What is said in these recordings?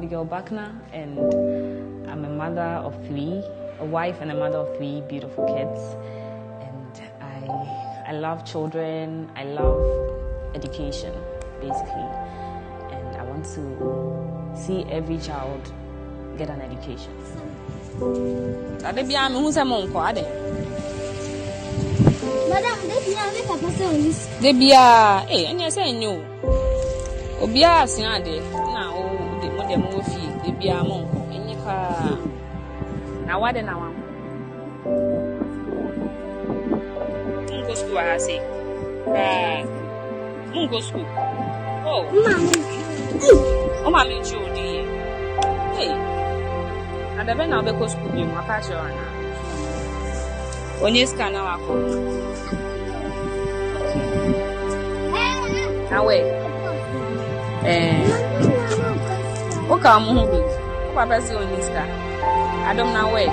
Abigail Bakna, and I'm a mother of 3, a wife and a mother of 3 beautiful kids. And I love children, I love education, basically. And I want to see every child get an education. Madam, Obia asiade na o de mo dem wo fi de bia mo enyi ka na wade na wa go school ha say go school mama chudi hey and then na be go school bi mo ka sure na onye scan na wa ko na we okay, I'm hungry. Papa says on this car. I don't know where.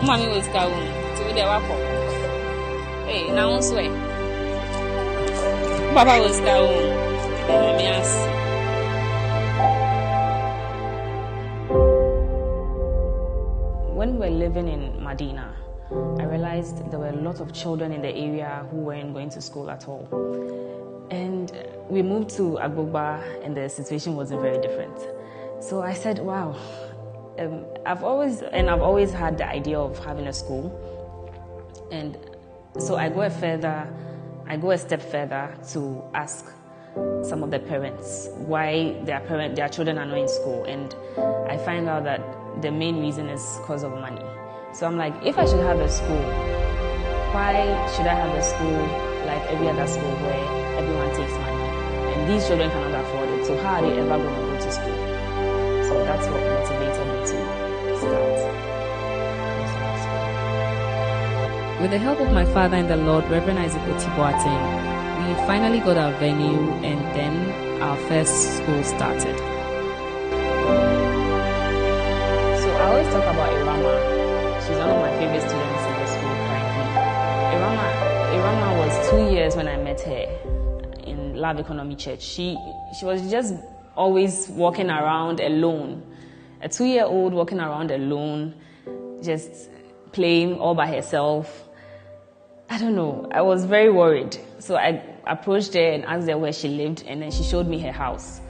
Mommy was going to the waffle. Hey, now on swear. Papa was going. Let me ask. When we were living in Medina, I realized there were a lot of children in the area who weren't going to school at all. And we moved to Agbogba, and the situation wasn't very different. So I said, wow, I've always had the idea of having a school. And so I go a step further to ask some of the parents why their children are not in school. And I find out that the main reason is because of money. So I'm like, if I should have a school, why should I have a school like every other school where everyone takes money? And these children cannot afford it, so how are they ever going to go to school? So that's what motivated me to start. With the help of my father in the Lord, Reverend Oti-Boateng, we finally got our venue, and then our first school started. So I always talk about Irama. She's one of my favorite students in the school currently. Irama was 2 years when I met her in Love Economy Church. She was just always walking around alone. A 2-year-old walking around alone, just playing all by herself. I don't know. I was very worried. So I approached her and asked her where she lived, and then she showed me her house.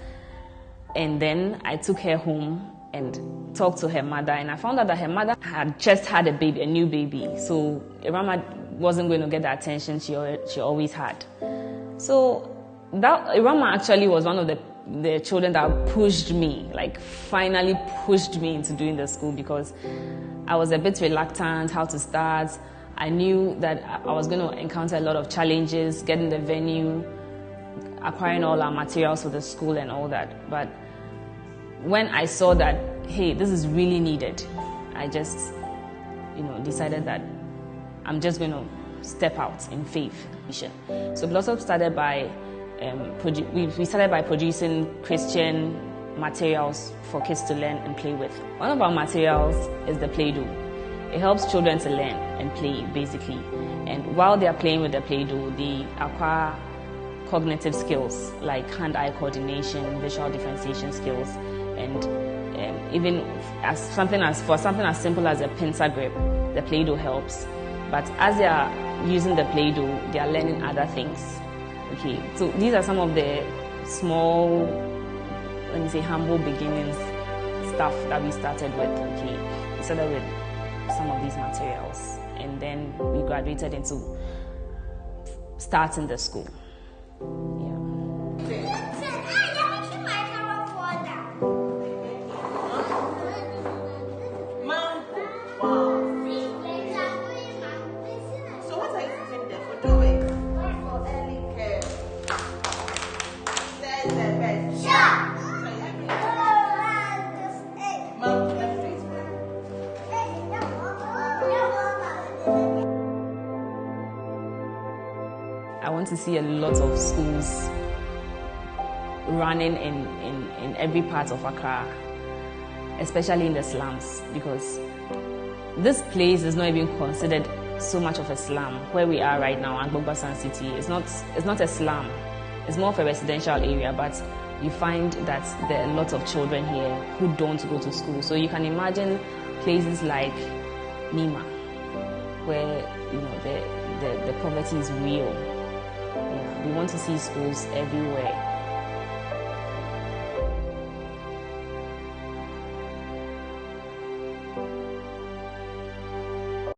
And then I took her home and talked to her mother, and I found out that her mother had just had a new baby. So Irama wasn't going to get the attention she always had. So that Irama actually was one of the children that pushed me, like finally pushed me into doing the school, because I was a bit reluctant how to start. I knew that I was going to encounter a lot of challenges, getting the venue, acquiring all our materials for the school and all that. But when I saw that, hey, this is really needed, I just, decided that I'm just going to step out in faith. So Blossom started by we started by producing Christian materials for kids to learn and play with. One of our materials is the Play-Doh. It helps children to learn and play, basically. And while they are playing with the Play-Doh, they acquire cognitive skills like hand-eye coordination, visual differentiation skills, and even something as simple as a pincer grip, the Play-Doh helps. But as they are using the Play-Doh, they are learning other things. Okay, so these are some of the small, let me say, humble beginnings stuff that we started with. Okay, we started with some of these materials, and then we graduated into starting the school. I want to see a lot of schools running in every part of Accra, especially in the slums, because this place is not even considered so much of a slum. Where we are right now, Agbogba City, it's not a slum. It's more of a residential area, but you find that there are a lot of children here who don't go to school. So you can imagine places like Nima, where the poverty is real. Yeah, we want to see schools everywhere.